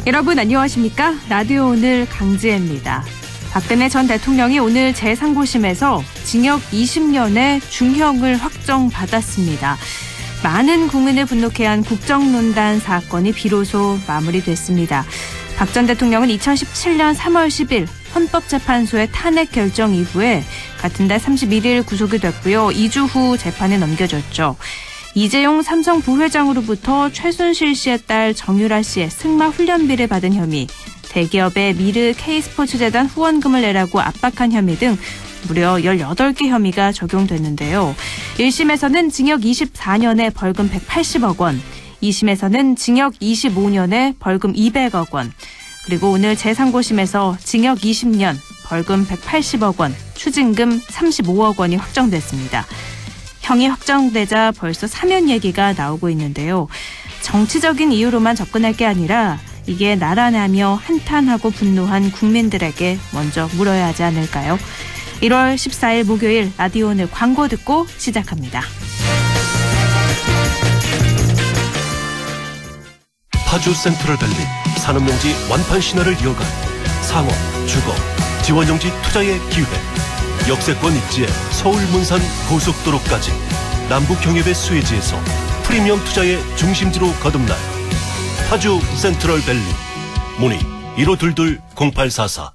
여러분 안녕하십니까? 라디오 오늘 강지혜입니다. 박근혜 전 대통령이 오늘 재상고심에서 징역 20년의 중형을 확정받았습니다. 많은 국민을 분노케 한 국정농단 사건이 비로소 마무리됐습니다. 박 전 대통령은 2017년 3월 10일 헌법재판소의 탄핵 결정 이후에 같은 달 31일 구속이 됐고요. 2주 후 재판에 넘겨졌죠. 이재용 삼성 부회장으로부터 최순실 씨의 딸 정유라 씨의 승마 훈련비를 받은 혐의, 대기업의 미르 K스포츠재단 후원금을 내라고 압박한 혐의 등 무려 18개 혐의가 적용됐는데요. 1심에서는 징역 24년에 벌금 180억 원, 2심에서는 징역 25년에 벌금 200억 원, 그리고 오늘 재상고심에서 징역 20년, 벌금 180억 원, 추징금 35억 원이 확정됐습니다. 형이 확정되자 벌써 사면 얘기가 나오고 있는데요. 정치적인 이유로만 접근할 게 아니라 이게 나라냐며 한탄하고 분노한 국민들에게 먼저 물어야 하지 않을까요? 1월 14일 목요일 라디오 오늘 광고 듣고 시작합니다. 파주 센트럴밸리 산업용지 완판 신화를 이어간 상업, 주거, 지원용지 투자의 기회, 역세권 입지에 서울 문산 고속도로까지 남북경협의 수혜지에서 프리미엄 투자의 중심지로 거듭날 파주 센트럴밸리 문의 1522-0844.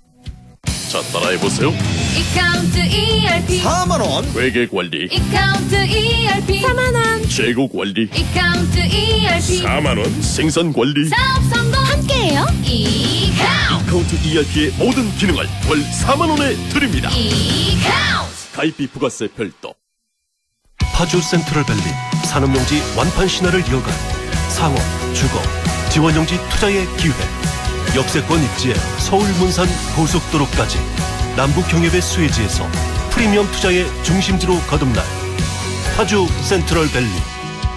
자, 따라해보세요. 이카운트 ERP 4만원 회계관리, 이카운트 ERP 4만원 재고관리, 이카운트 ERP 4만원 생산관리. 사업 성공 함께해요. 이카운트 ERP의 모든 기능을 월 4만원에 드립니다. 이카운트 가입비 부가세 별도. 파주 센트럴밸리 산업용지 완판 신화를 이어간 상업, 주거, 지원용지 투자의 기회, 역세권 입지에 서울 문산 고속도로까지 남북경협의 수혜지에서 프리미엄 투자의 중심지로 거듭날 파주 센트럴밸리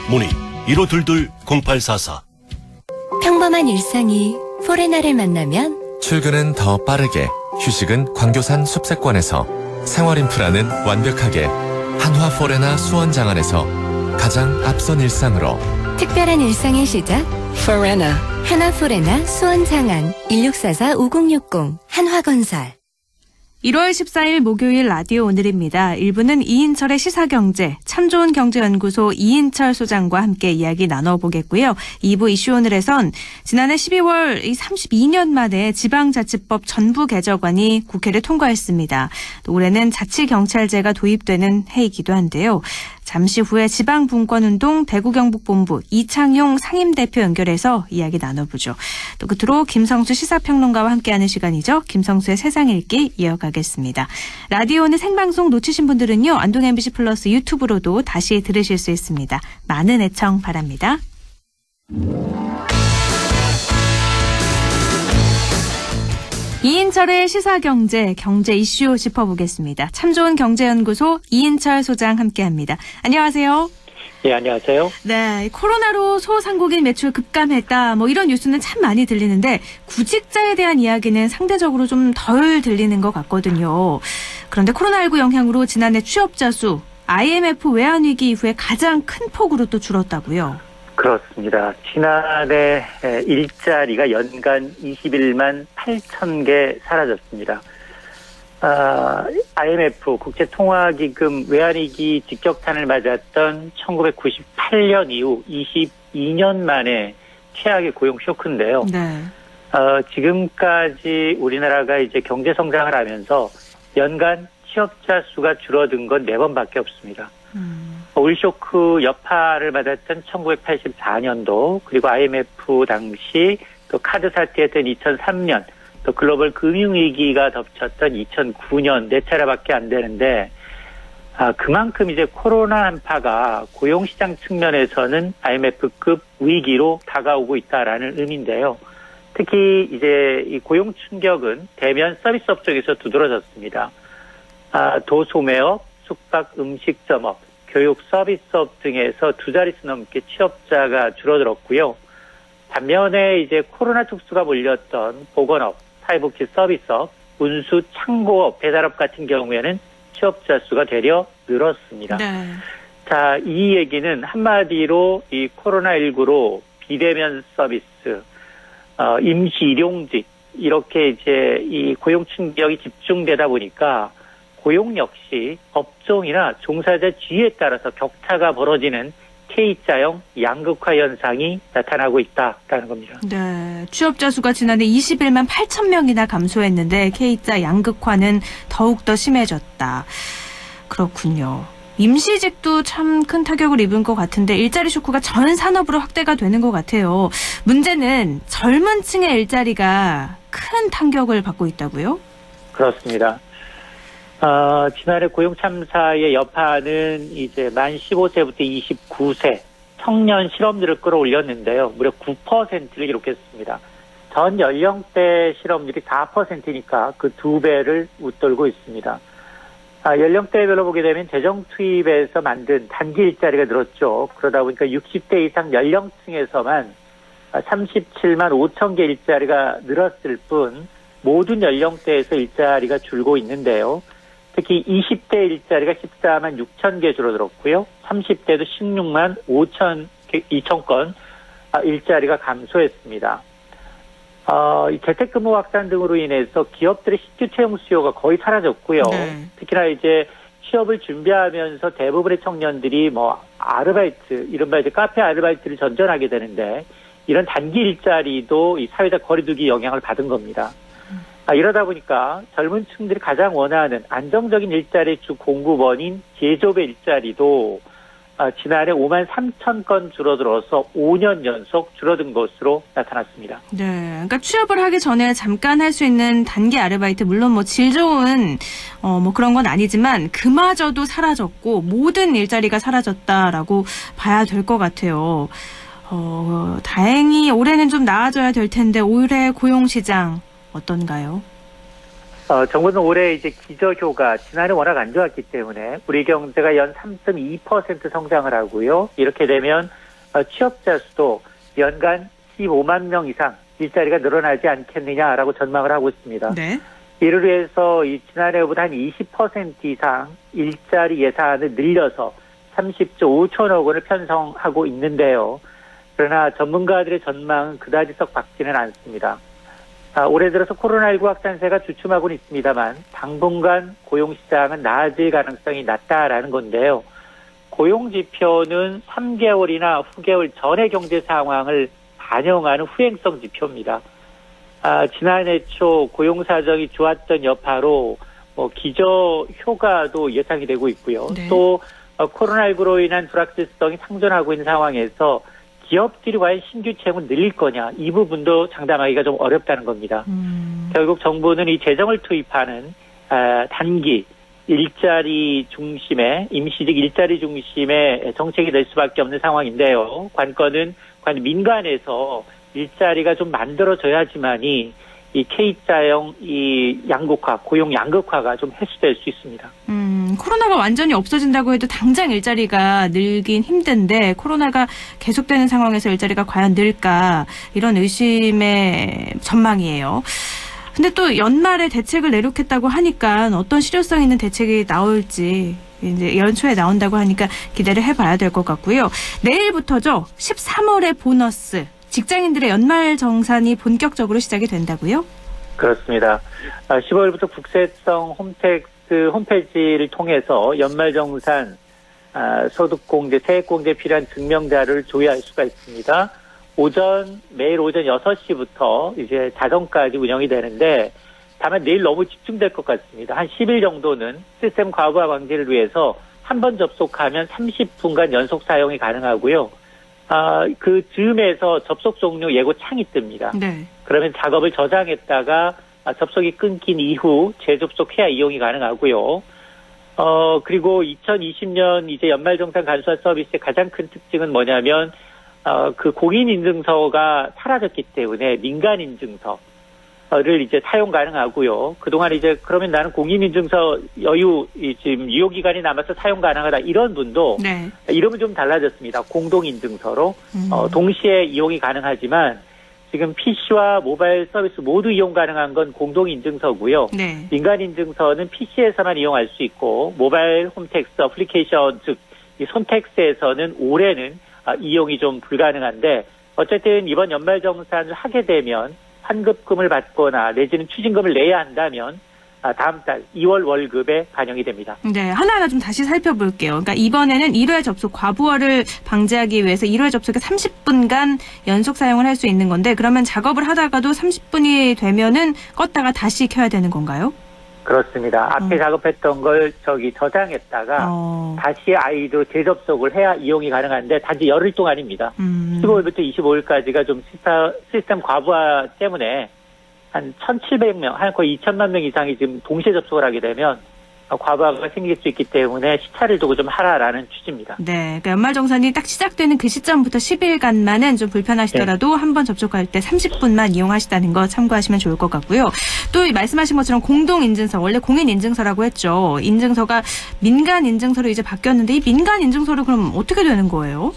문의 1522-0844. 평범한 일상이 포레나를 만나면 출근은 더 빠르게, 휴식은 광교산 숲세권에서, 생활 인프라는 완벽하게 한화 포레나 수원장안에서 가장 앞선 일상으로. 특별한 일상의 시작 포레나, 한화 포레나 수원장안 1644-5060 한화건설. 1월 14일 목요일 라디오 오늘입니다. 1부는 이인철의 시사경제, 참 좋은 경제연구소 이인철 소장과 함께 이야기 나눠보겠고요. 2부 이슈 오늘에선 지난해 12월 32년 만에 지방자치법 전부 개정안이 국회를 통과했습니다. 또 올해는 자치경찰제가 도입되는 해이기도 한데요. 잠시 후에 지방분권운동 대구경북본부 이창용 상임대표 연결해서 이야기 나눠보죠. 또 끝으로 김성수 시사평론가와 함께하는 시간이죠. 김성수의 세상 읽기 이어가겠습니다. 라디오 오늘 생방송 놓치신 분들은요. 안동 MBC 플러스 유튜브로도 다시 들으실 수 있습니다. 많은 애청 바랍니다. 이인철의 시사경제, 경제 이슈 짚어보겠습니다. 참 좋은 경제연구소 이인철 소장 함께합니다. 안녕하세요. 예, 안녕하세요. 네, 코로나로 소상공인 매출 급감했다. 이런 뉴스는 참 많이 들리는데 구직자에 대한 이야기는 상대적으로 좀 덜 들리는 것 같거든요. 그런데 코로나19 영향으로 지난해 취업자 수 IMF 외환위기 이후에 가장 큰 폭으로 또 줄었다고요. 그렇습니다. 지난해 일자리가 연간 21만 8천 개 사라졌습니다. IMF 국제통화기금 외환위기 직격탄을 맞았던 1998년 이후 22년 만에 최악의 고용 쇼크인데요. 네. 지금까지 우리나라가 이제 경제 성장을 하면서 연간 취업자 수가 줄어든 건 4번밖에 없습니다. 올 쇼크 여파를 받았던 1984년도, 그리고 IMF 당시, 또 카드 사태였던 2003년, 또 글로벌 금융위기가 덮쳤던 2009년 4차례밖에 안 되는데, 그만큼 이제 코로나 한파가 고용시장 측면에서는 IMF급 위기로 다가오고 있다라는 의미인데요. 특히 이제 이 고용 충격은 대면 서비스업 쪽에서 두드러졌습니다. 도소매업, 숙박 음식점업, 교육 서비스업 등에서 2자릿수 넘게 취업자가 줄어들었고요. 반면에 이제 코로나 특수가 몰렸던 보건업, 사회복지 서비스업, 운수, 창고업, 배달업 같은 경우에는 취업자 수가 되려 늘었습니다. 네. 자, 이 얘기는 한마디로 이 코로나19로 비대면 서비스, 임시 일용직 이렇게 이제 이 고용 충격이 집중되다 보니까 고용 역시 업종이나 종사자 지위에 따라서 격차가 벌어지는 K자형 양극화 현상이 나타나고 있다라는 겁니다. 네, 취업자 수가 지난해 21만 8천 명이나 감소했는데 K자 양극화는 더욱더 심해졌다. 그렇군요. 임시직도 참 큰 타격을 입은 것 같은데 일자리 쇼크가 전 산업으로 확대가 되는 것 같아요. 문제는 젊은 층의 일자리가 큰 타격을 받고 있다고요? 그렇습니다. 지난해 고용 참사의 여파는 이제 만 15세부터 29세 청년 실업률을 끌어올렸는데요. 무려 9%를 기록했습니다. 전 연령대 실업률이 4%니까 그 2배를 웃돌고 있습니다. 연령대별로 보게 되면 재정 투입에서 만든 단기 일자리가 늘었죠. 그러다 보니까 60대 이상 연령층에서만 37만 5천 개 일자리가 늘었을 뿐 모든 연령대에서 일자리가 줄고 있는데요. 특히 20대 일자리가 14만 6천 개 줄어들었고요. 30대도 16만 2천 건 일자리가 감소했습니다. 이 재택근무 확산 등으로 인해서 기업들의 신규 채용 수요가 거의 사라졌고요. 네. 특히나 이제 취업을 준비하면서 대부분의 청년들이 아르바이트, 이른바 이제 카페 아르바이트를 전전하게 되는데 이런 단기 일자리도 이 사회적 거리두기 영향을 받은 겁니다. 이러다 보니까 젊은 층들이 가장 원하는 안정적인 일자리 주 공급원인 제조업의 일자리도 지난해 5만 3천 건 줄어들어서 5년 연속 줄어든 것으로 나타났습니다. 네, 그러니까 취업을 하기 전에 잠깐 할 수 있는 단기 아르바이트 물론 질 좋은 그런 건 아니지만 그마저도 사라졌고 모든 일자리가 사라졌다라고 봐야 될 것 같아요. 다행히 올해는 좀 나아져야 될 텐데 올해 고용시장 어떤가요? 정부는 올해 이제 기저효가 지난해 워낙 안 좋았기 때문에 우리 경제가 연 3.2% 성장을 하고요. 이렇게 되면 취업자 수도 연간 15만 명 이상 일자리가 늘어나지 않겠느냐라고 전망을 하고 있습니다. 네. 이를 위해서 지난해보다 한 20% 이상 일자리 예산을 늘려서 30조 5천억 원을 편성하고 있는데요. 그러나 전문가들의 전망은 그다지 썩 밝지는 않습니다. 올해 들어서 코로나19 확산세가 주춤하고는 있습니다만 당분간 고용시장은 나아질 가능성이 낮다라는 건데요. 고용지표는 3개월이나 후개월 전의 경제 상황을 반영하는 후행성 지표입니다. 지난해 초 고용사정이 좋았던 여파로 기저효과도 예상이 되고 있고요. 네. 또 코로나19로 인한 불확실성이 상존하고 있는 상황에서 기업들이 과연 신규 채용을 늘릴 거냐 이 부분도 장담하기가 좀 어렵다는 겁니다. 결국 정부는 이 재정을 투입하는 단기 일자리 중심의 임시직 일자리 중심의 정책이 될 수밖에 없는 상황인데요. 관건은 민간에서 일자리가 좀 만들어져야지만이 이 K자형 이 양극화, 고용 양극화가 좀 해소될 수 있습니다. 코로나가 완전히 없어진다고 해도 당장 일자리가 늘긴 힘든데 코로나가 계속되는 상황에서 일자리가 과연 늘까 이런 의심의 전망이에요. 근데 또 연말에 대책을 내놓겠다고 하니까 어떤 실효성 있는 대책이 나올지 이제 연초에 나온다고 하니까 기대를 해봐야 될 것 같고요. 내일부터죠. 13월의 보너스. 직장인들의 연말 정산이 본격적으로 시작이 된다고요? 그렇습니다. 15일부터 국세청 홈택스 홈페이지를 통해서 연말 정산, 소득공제, 세액공제 필요한 증명자료를 조회할 수가 있습니다. 매일 오전 6시부터 이제 자정까지 운영이 되는데 다만 내일 너무 집중될 것 같습니다. 한 10일 정도는 시스템 과부하 방지를 위해서 한 번 접속하면 30분간 연속 사용이 가능하고요. 그 즈음에서 접속 종료 예고 창이 뜹니다. 네. 그러면 작업을 저장했다가 접속이 끊긴 이후 재접속해야 이용이 가능하고요. 그리고 2020년 이제 연말정산 간소화 서비스의 가장 큰 특징은 뭐냐면 그 공인인증서가 사라졌기 때문에 민간인증서를 이제 사용 가능하고요. 그동안 이제 그러면 나는 공인인증서 지금 유효기간이 남아서 사용 가능하다 이런 분도 네. 이름은 좀 달라졌습니다. 공동인증서로 동시에 이용이 가능하지만 지금 PC와 모바일 서비스 모두 이용 가능한 건 공동인증서고요. 네. 민간인증서는 PC에서만 이용할 수 있고 모바일 홈택스 어플리케이션 즉 이 손택스에서는 올해는 이용이 좀 불가능한데 어쨌든 이번 연말정산을 하게 되면 환급금을 받거나 내지는 추징금을 내야 한다면 다음 달 2월 월급에 반영이 됩니다. 네, 하나하나 좀 다시 살펴볼게요. 그러니까 이번에는 1회 접속 과부하를 방지하기 위해서 1회 접속에 30분간 연속 사용을 할 수 있는 건데 그러면 작업을 하다가도 30분이 되면은 껐다가 다시 켜야 되는 건가요? 그렇습니다. 앞에 작업했던 걸 저장했다가 다시 아이디로 재접속을 해야 이용이 가능한데 단지 열흘 동안입니다. 15일부터 25일까지가 좀 시스템 과부하 때문에 한 1,700명, 한 거의 2천만 명 이상이 지금 동시에 접속을 하게 되면 과부하가 생길 수 있기 때문에 시차를 두고 좀 하라라는 취지입니다. 네, 그러니까 연말정산이 딱 시작되는 그 시점부터 10일간만은 좀 불편하시더라도 한 번 접촉할 때 30분만 이용하시다는 거 참고하시면 좋을 것 같고요. 또 말씀하신 것처럼 공동인증서, 원래 공인인증서라고 했죠. 인증서가 민간인증서로 이제 바뀌었는데 이 민간인증서로 그럼 어떻게 되는 거예요?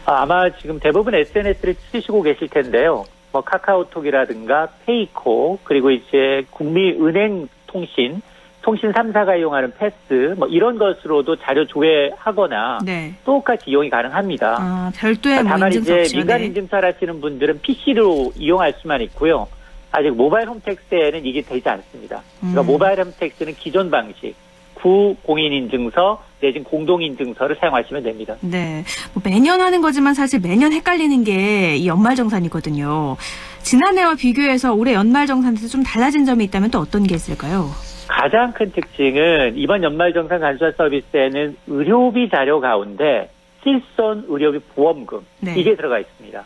아마 지금 대부분 SNS를 쓰시고 계실 텐데요. 뭐 카카오톡이라든가 페이코 그리고 이제 국민은행 통신 3사가 이용하는 패스 뭐 이런 것으로도 자료 조회하거나 네. 똑같이 이용이 가능합니다. 별도의 다만 인증서 이제 없죠. 민간 네. 인증서를 하시는 분들은 PC로 이용할 수만 있고요. 아직 모바일 홈택스에는 이게 되지 않습니다. 그러니까 모바일 홈택스는 기존 방식 구공인인증서 내지는 공동인증서를 사용하시면 됩니다. 네, 뭐 매년 하는 거지만 사실 매년 헷갈리는 게 이 연말정산이거든요. 지난해와 비교해서 올해 연말정산에서 좀 달라진 점이 있다면 또 어떤 게 있을까요? 가장 큰 특징은 이번 연말정산 간소화 서비스에는 의료비 자료 가운데 실손 의료비 보험금 네. 이게 들어가 있습니다.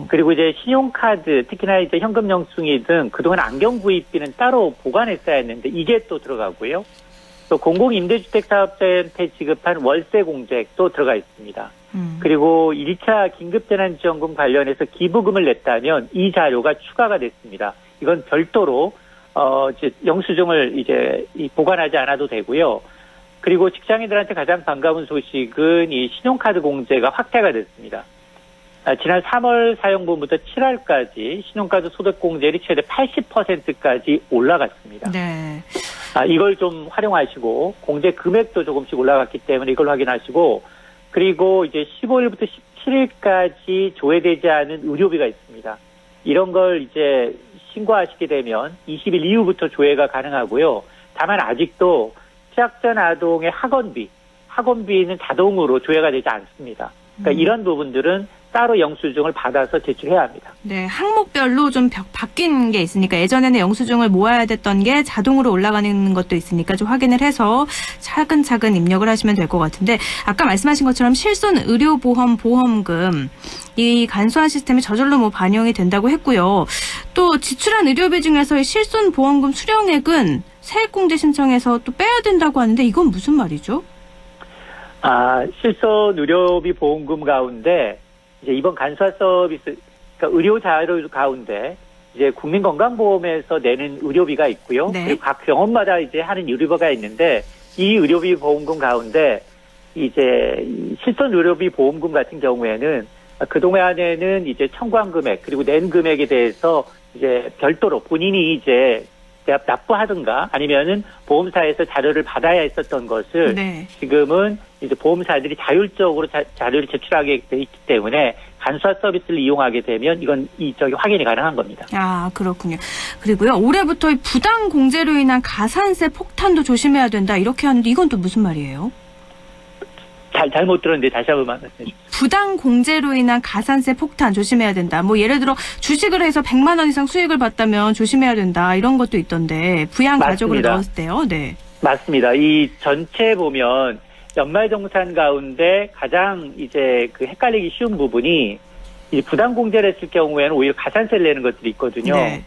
그리고 이제 신용카드 특히나 이제 현금 영수증이 등 그동안 안경 구입비는 따로 보관했어야 했는데 이게 또 들어가고요. 또 공공임대주택 사업자한테 지급한 월세 공제도 들어가 있습니다. 그리고 1차 긴급재난지원금 관련해서 기부금을 냈다면 이 자료가 추가가 됐습니다. 이건 별도로 이제 영수증을 이제 보관하지 않아도 되고요. 그리고 직장인들한테 가장 반가운 소식은 이 신용카드 공제가 확대가 됐습니다. 지난 3월 사용분부터 7월까지 신용카드 소득 공제율이 최대 80%까지 올라갔습니다. 네. 이걸 좀 활용하시고 공제 금액도 조금씩 올라갔기 때문에 이걸 확인하시고 그리고 이제 15일부터 17일까지 조회되지 않은 의료비가 있습니다. 이런 걸 이제 신고하시게 되면 20일 이후부터 조회가 가능하고요. 다만 아직도 취약 전 아동의 학원비는 자동으로 조회가 되지 않습니다. 그러니까 이런 부분들은 따로 영수증을 받아서 제출해야 합니다. 네, 항목별로 좀 바뀐 게 있으니까 예전에는 영수증을 모아야 됐던 게 자동으로 올라가는 것도 있으니까 좀 확인을 해서 차근차근 입력을 하시면 될 것 같은데 아까 말씀하신 것처럼 실손 의료보험 보험금 이 간소한 시스템이 저절로 뭐 반영이 된다고 했고요. 또 지출한 의료비 중에서 실손 보험금 수령액은 세액공제 신청해서 또 빼야 된다고 하는데 이건 무슨 말이죠? 실손 의료비 보험금 가운데 이제 이번 간소화 서비스, 그러니까 의료 자료 가운데 이제 국민건강보험에서 내는 의료비가 있고요. 네. 그리고 각 병원마다 이제 하는 의료비가 있는데 이 의료비 보험금 가운데 이제 실손 의료비 보험금 같은 경우에는 그동안에는 이제 청구한 금액 그리고 낸 금액에 대해서 이제 별도로 본인이 이제 납부하든가 아니면은 보험사에서 자료를 받아야 했었던 것을 네. 지금은 이제 보험사들이 자율적으로 자료를 제출하게 돼 있기 때문에 간소화 서비스를 이용하게 되면 이건 확인이 가능한 겁니다. 그렇군요. 그리고요 올해부터 부당 공제로 인한 가산세 폭탄도 조심해야 된다 이렇게 하는데 이건 또 무슨 말이에요? 잘못 들었는데 다시 한번 말씀해 주세요. 부당 공제로 인한 가산세 폭탄 조심해야 된다. 뭐 예를 들어 주식을 해서 100만 원 이상 수익을 봤다면 조심해야 된다. 이런 것도 있던데 부양 가족으로 넣었을 때요. 네. 맞습니다. 이 전체 보면 연말정산 가운데 가장 이제 그 헷갈리기 쉬운 부분이 이 부당 공제를 했을 경우에는 오히려 가산세를 내는 것들이 있거든요. 네.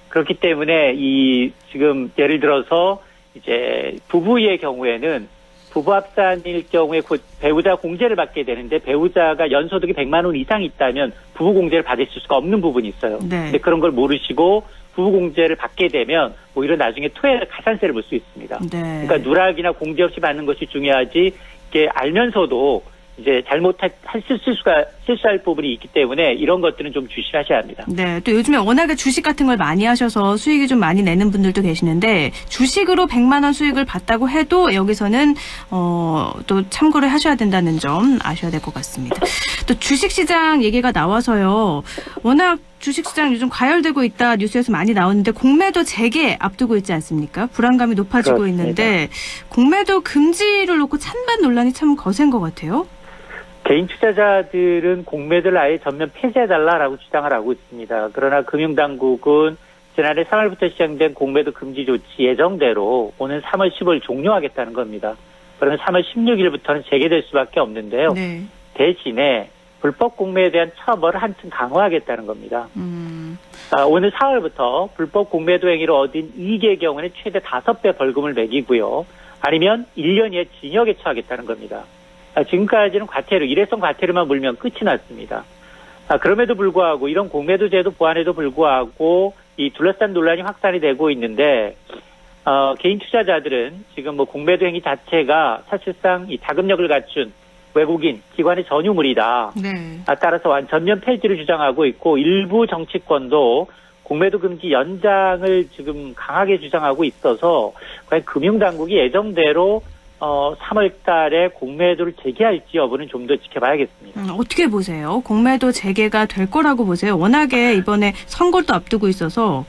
그렇기 때문에 이 지금 예를 들어서 이제 부부의 경우에는 부부 합산일 경우에 배우자 공제를 받게 되는데 배우자가 연소득이 100만 원 이상 있다면 부부 공제를 받을 수가 없는 부분이 있어요. 네. 근데 그런 걸 모르시고 부부 공제를 받게 되면 오히려 나중에 토해 가산세를 물 수 있습니다. 네. 그러니까 누락이나 공제 없이 받는 것이 중요하지 이게 알면서도 이제 실수할 부분이 있기 때문에 이런 것들은 좀 주시하셔야 합니다. 네, 또 요즘에 워낙에 주식 같은 걸 많이 하셔서 수익이 좀 많이 내는 분들도 계시는데 주식으로 100만 원 수익을 봤다고 해도 여기서는 또 참고를 하셔야 된다는 점 아셔야 될 것 같습니다. 또 주식시장 얘기가 나와서요. 워낙 주식시장 요즘 과열되고 있다 뉴스에서 많이 나오는데 공매도 재개 앞두고 있지 않습니까? 불안감이 높아지고 그렇습니다. 있는데 공매도 금지를 놓고 찬반 논란이 참 거센 것 같아요. 개인 투자자들은 공매도를 아예 전면 폐지해달라라고 주장을 하고 있습니다. 그러나 금융당국은 지난해 3월부터 시작된 공매도 금지 조치 예정대로 오는 3월 10일 종료하겠다는 겁니다. 그러면 3월 16일부터는 재개될 수밖에 없는데요. 네. 대신에 불법 공매에 대한 처벌을 한층 강화하겠다는 겁니다. 오늘 4월부터 불법 공매도 행위로 얻은 이익의 경우는 최대 5배 벌금을 매기고요. 아니면 1년 이하 징역에 처하겠다는 겁니다. 지금까지는 과태료, 일회성 과태료만 물면 끝이 났습니다. 그럼에도 불구하고 이런 공매도 제도 보완에도 불구하고 이 둘러싼 논란이 확산이 되고 있는데 개인 투자자들은 지금 뭐 공매도 행위 자체가 사실상 이 자금력을 갖춘 외국인 기관의 전유물이다. 네. 따라서 전면 폐지를 주장하고 있고 일부 정치권도 공매도 금지 연장을 지금 강하게 주장하고 있어서 과연 금융당국이 예정대로 3월 달에 공매도를 재개할지 여부는 좀 더 지켜봐야겠습니다. 어떻게 보세요? 공매도 재개가 될 거라고 보세요? 워낙에 이번에 선거도 앞두고 있어서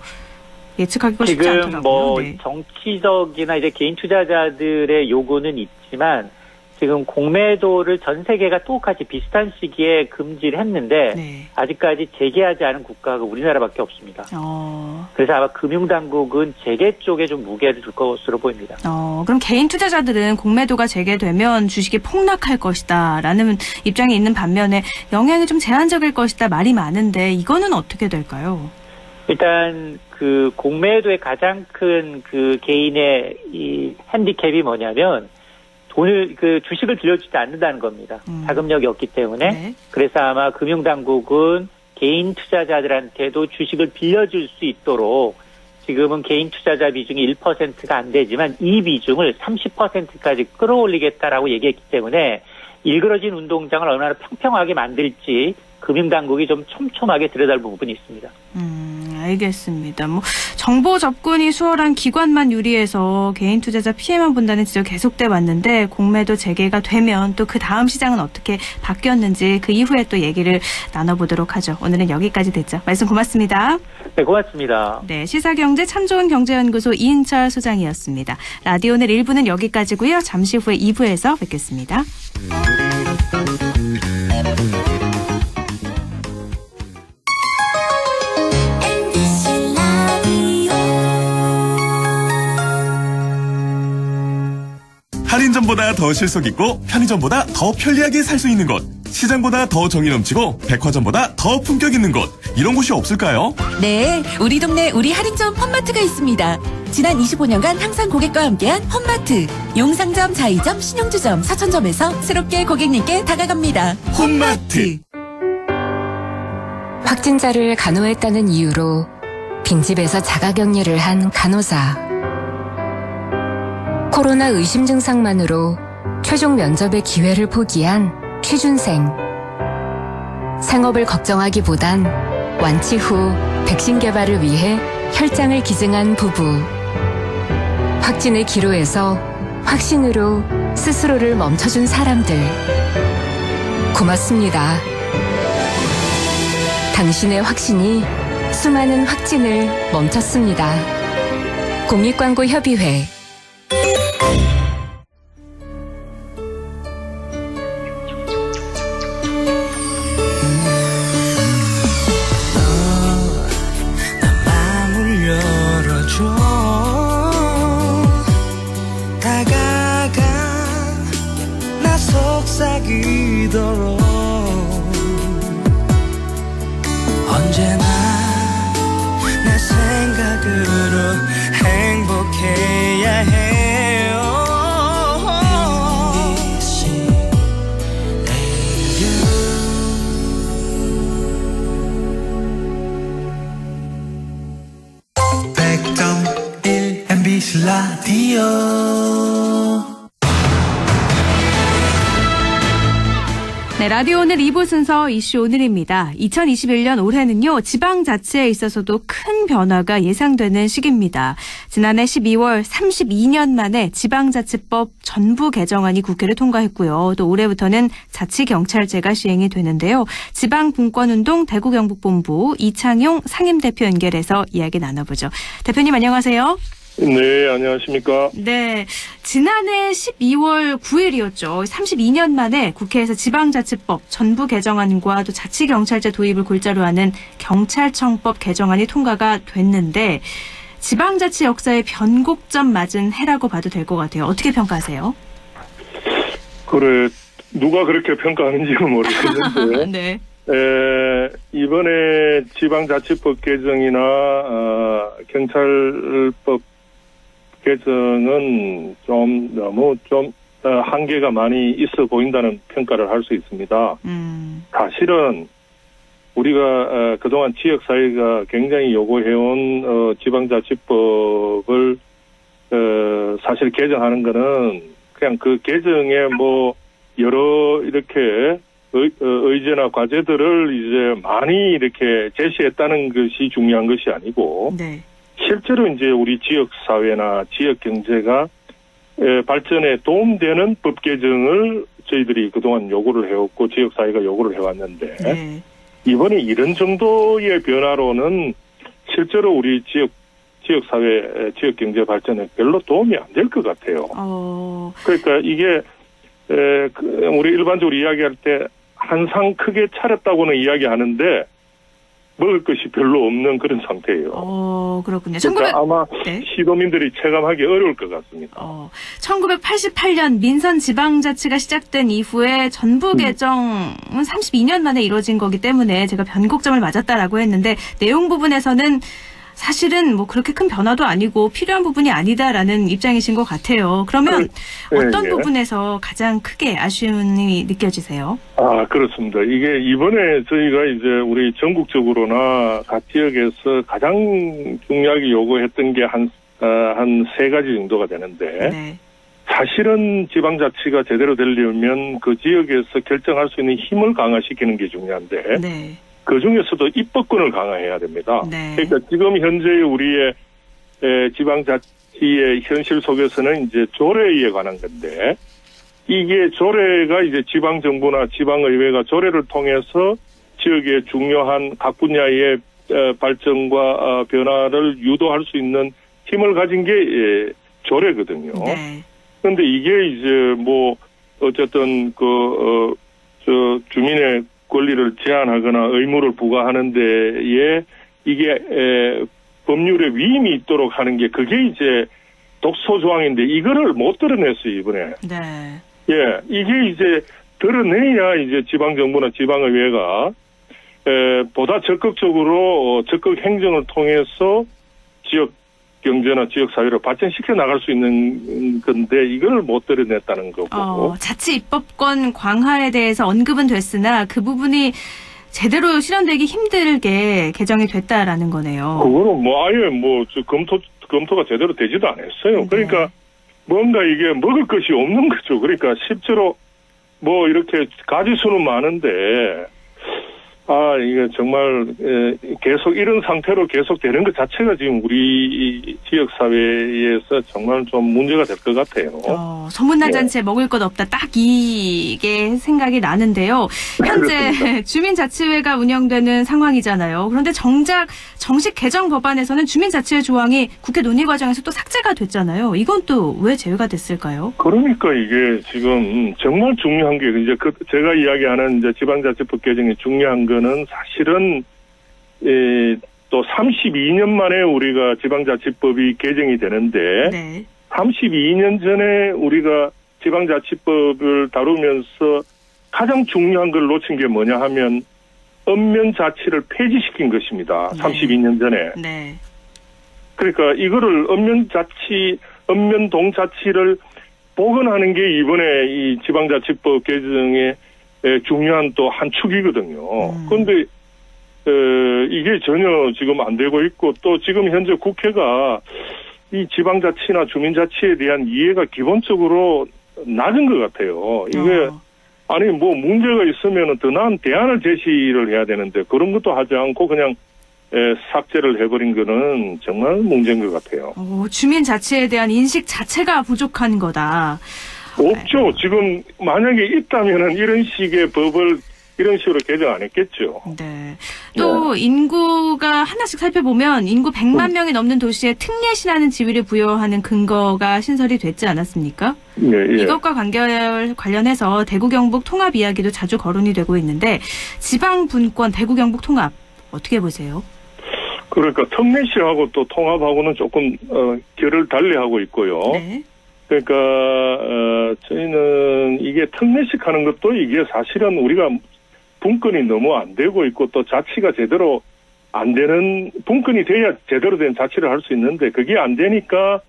예측하기가 쉽지 않더라고요. 지금 뭐 네. 정치적이나 이제 개인 투자자들의 요구는 있지만 지금 공매도를 전 세계가 똑같이 비슷한 시기에 금지를 했는데 네. 아직까지 재개하지 않은 국가가 우리나라밖에 없습니다. 그래서 아마 금융당국은 재개 쪽에 좀 무게를 둘 것으로 보입니다. 그럼 개인 투자자들은 공매도가 재개되면 주식이 폭락할 것이다 라는 입장이 있는 반면에 영향이 좀 제한적일 것이다 말이 많은데 이거는 어떻게 될까요? 일단 그 공매도의 가장 큰 그 개인의 이 핸디캡이 뭐냐면 주식을 빌려주지 않는다는 겁니다. 자금력이 없기 때문에. 네. 그래서 아마 금융당국은 개인 투자자들한테도 주식을 빌려줄 수 있도록 지금은 개인 투자자 비중이 1%가 안 되지만 이 비중을 30%까지 끌어올리겠다라고 얘기했기 때문에 일그러진 운동장을 얼마나 평평하게 만들지 금융당국이 좀 촘촘하게 들여다볼 부분이 있습니다. 알겠습니다. 뭐 정보 접근이 수월한 기관만 유리해서 개인 투자자 피해만 본다는 지적 계속돼 왔는데 공매도 재개가 되면 또 그 다음 시장은 어떻게 바뀌었는지 그 이후에 또 얘기를 나눠보도록 하죠. 오늘은 여기까지 됐죠. 말씀 고맙습니다. 네, 고맙습니다. 네, 시사경제 참 좋은 경제연구소 이인철 소장이었습니다. 라디오 오늘 1부는 여기까지고요. 잠시 후에 2부에서 뵙겠습니다. 할인점보다 더 실속 있고 편의점보다 더 편리하게 살 수 있는 곳, 시장보다 더 정이 넘치고 백화점보다 더 품격 있는 곳, 이런 곳이 없을까요? 네, 우리 동네 우리 할인점 홈마트가 있습니다. 지난 25년간 항상 고객과 함께한 홈마트. 용상점, 자이점, 신용주점, 사천점에서 새롭게 고객님께 다가갑니다. 홈마트. 확진자를 간호했다는 이유로 빈집에서 자가격리를 한 간호사. 코로나 의심 증상만으로 최종 면접의 기회를 포기한 취준생. 생업을 걱정하기보단 완치 후 백신 개발을 위해 혈장을 기증한 부부. 확진의 기로에서 확신으로 스스로를 멈춰준 사람들. 고맙습니다. 당신의 확신이 수많은 확진을 멈췄습니다. 공익광고협의회. 언제나 내 생각으로 행복해야 해요. MBC Radio 100.1 MBC 라디오 네, 라디오 오늘 2부 순서 이슈 오늘입니다. 2021년 올해는요, 지방자치에 있어서도 큰 변화가 예상되는 시기입니다. 지난해 12월 32년 만에 지방자치법 전부 개정안이 국회를 통과했고요. 또 올해부터는 자치경찰제가 시행이 되는데요. 지방분권운동 대구경북본부 이창용 상임대표 연결해서 이야기 나눠보죠. 대표님 안녕하세요. 네, 안녕하십니까. 네, 지난해 12월 9일이었죠. 32년 만에 국회에서 지방자치법 전부 개정안과 또 자치경찰제 도입을 골자로 하는 경찰청법 개정안이 통과가 됐는데 지방자치 역사의 변곡점 맞은 해라고 봐도 될 것 같아요. 어떻게 평가하세요? 그래, 누가 그렇게 평가하는지는 모르겠는데 네. 이번에 지방자치법 개정이나 경찰법 개정은 너무 한계가 많이 있어 보인다는 평가를 할 수 있습니다. 사실은 우리가 그동안 지역사회가 굉장히 요구해온 지방자치법을 사실 개정하는 거는 그냥 그 개정에 뭐 여러 이렇게 의제나 과제들을 이제 많이 이렇게 제시했다는 것이 중요한 것이 아니고 네. 실제로 이제 우리 지역 사회나 지역 경제가 발전에 도움되는 법 개정을 저희들이 그동안 요구를 해왔고 지역 사회가 요구를 해왔는데 네. 이번에 이런 정도의 변화로는 실제로 우리 지역 사회, 지역 경제 발전에 별로 도움이 안 될 것 같아요. 그러니까 이게 우리 일반적으로 이야기할 때 한상 크게 차렸다고는 이야기하는데 먹을 것이 별로 없는 그런 상태예요. 그렇군요. 그러니까 아마 네? 시도민들이 체감하기 어려울 것 같습니다. 1988년 민선 지방자치가 시작된 이후에 전부 개정은 32년 만에 이루어진 거기 때문에 제가 변곡점을 맞았다라고 했는데 내용 부분에서는 사실은 뭐 그렇게 큰 변화도 아니고 필요한 부분이 아니다라는 입장이신 것 같아요. 그러면 어떤 부분에서 가장 크게 아쉬움이 느껴지세요? 그렇습니다. 이게 이번에 저희가 이제 우리 전국적으로나 각 지역에서 가장 중요하게 요구했던 게 한 세 가지 정도가 되는데 네. 사실은 지방자치가 제대로 되려면 그 지역에서 결정할 수 있는 힘을 강화시키는 게 중요한데 네. 그 중에서도 입법권을 강화해야 됩니다. 네. 그러니까 지금 현재 우리의 지방자치의 현실 속에서는 이제 조례에 관한 건데 이게 조례가 이제 지방정부나 지방의회가 조례를 통해서 지역의 중요한 각 분야의 발전과 변화를 유도할 수 있는 힘을 가진 게 조례거든요. 네. 그런데 이게 이제 뭐 어쨌든 주민의 권리를 제한하거나 의무를 부과하는 데에 이게 법률에 위임이 있도록 하는 게 그게 이제 독소 조항인데 이거를 못 드러냈어요, 이번에. 네. 이게 이제 드러내야 이제 지방정부나 지방의회가 보다 적극적으로 적극 행정을 통해서 지역 경제나 지역 사회를 발전시켜 나갈 수 있는 건데 이걸 못 드러냈다는 거고. 자치 입법권 강화에 대해서 언급은 됐으나 그 부분이 제대로 실현되기 힘들게 개정이 됐다라는 거네요. 그거는 뭐 아예 뭐 검토가 제대로 되지도 않았어요. 네. 그러니까 뭔가 이게 먹을 것이 없는 거죠. 그러니까 실제로 뭐 이렇게 가지수는 많은데 이게 정말 계속 이런 상태로 계속 되는 것 자체가 지금 우리 지역 사회에서 정말 좀 문제가 될 것 같아요. 소문난 잔치에 먹을 것 없다. 딱 이게 생각이 나는데요. 현재 주민자치회가 운영되는 상황이잖아요. 그런데 정작 정식 개정 법안에서는 주민자치회 조항이 국회 논의 과정에서 또 삭제가 됐잖아요. 이건 또 왜 제외가 됐을까요? 그러니까 이게 지금 정말 중요한 게 이제 제가 이야기하는 이제 지방자치법 개정이 중요한 거는 사실은 또 32년 만에 우리가 지방자치법이 개정이 되는데 네. 32년 전에 우리가 지방자치법을 다루면서 가장 중요한 걸 놓친 게 뭐냐 하면 읍면자치를 폐지시킨 것입니다. 네. 32년 전에. 네. 그러니까 이거를 읍면동자치를 복원하는 게 이번에 이 지방자치법 개정의 중요한 또 한 축이거든요. 그런데 이게 전혀 지금 안 되고 있고 또 지금 현재 국회가 이 지방자치나 주민자치에 대한 이해가 기본적으로 낮은 것 같아요. 이게 아니 뭐 문제가 있으면은 더 나은 대안을 제시를 해야 되는데 그런 것도 하지 않고 그냥 삭제를 해버린 거는 정말 문제인 것 같아요. 주민 자치에 대한 인식 자체가 부족한 거다. 없죠. 지금 만약에 있다면은 이런 식의 법을 이런 식으로 개정 안 했겠죠. 네. 또 인구가 하나씩 살펴보면 인구 100만 명이 넘는 도시에 특례시라는 지위를 부여하는 근거가 신설이 됐지 않았습니까? 예. 이것과 관련해서 대구 경북 통합 이야기도 자주 거론이 되고 있는데 지방 분권 대구 경북 통합 어떻게 보세요? 그러니까 특례시하고 또 통합하고는 조금 결을 달리하고 있고요. 네. 그러니까 저희는 이게 특례식 하는 것도 이게 사실은 우리가 분권이 너무 안 되고 있고 또 자치가 제대로 안 되는 분권이 돼야 제대로 된 자치를 할 수 있는데 그게 안 되니까